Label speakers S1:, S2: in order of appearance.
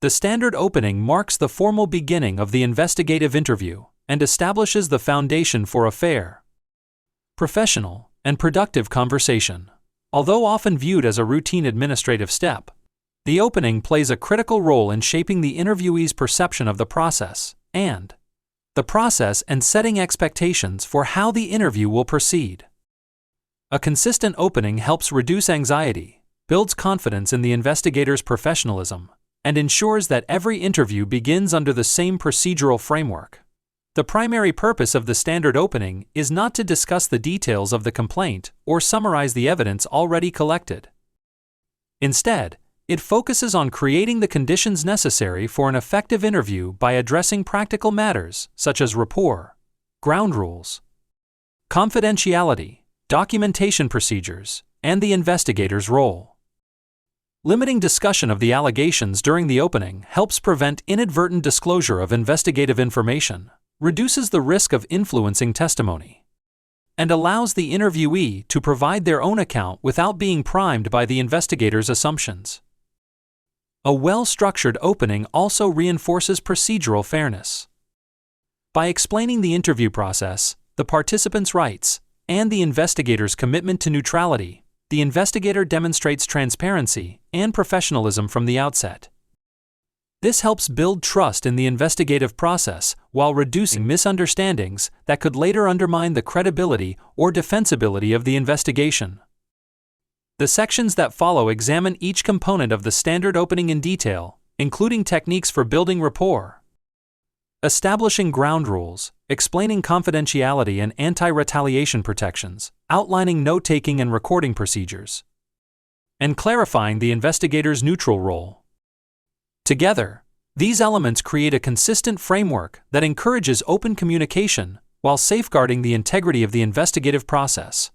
S1: The standard opening marks the formal beginning of the investigative interview and establishes the foundation for a fair, professional, and productive conversation. Although often viewed as a routine administrative step, the opening plays a critical role in shaping the interviewee's perception of the process and setting expectations for how the interview will proceed. A consistent opening helps reduce anxiety, builds confidence in the investigator's professionalism, and ensures that every interview begins under the same procedural framework. The primary purpose of the standard opening is not to discuss the details of the complaint or summarize the evidence already collected. Instead, it focuses on creating the conditions necessary for an effective interview by addressing practical matters such as rapport, ground rules, confidentiality, documentation procedures, and the investigator's role. Limiting discussion of the allegations during the opening helps prevent inadvertent disclosure of investigative information, reduces the risk of influencing testimony, and allows the interviewee to provide their own account without being primed by the investigator's assumptions. A well-structured opening also reinforces procedural fairness. By explaining the interview process, the participants' rights, and the investigator's commitment to neutrality, the investigator demonstrates transparency and professionalism from the outset. This helps build trust in the investigative process while reducing misunderstandings that could later undermine the credibility or defensibility of the investigation. The sections that follow examine each component of the standard opening in detail, including techniques for building rapport, establishing ground rules, explaining confidentiality and anti-retaliation protections, outlining note-taking and recording procedures, and clarifying the investigator's neutral role. Together, these elements create a consistent framework that encourages open communication while safeguarding the integrity of the investigative process.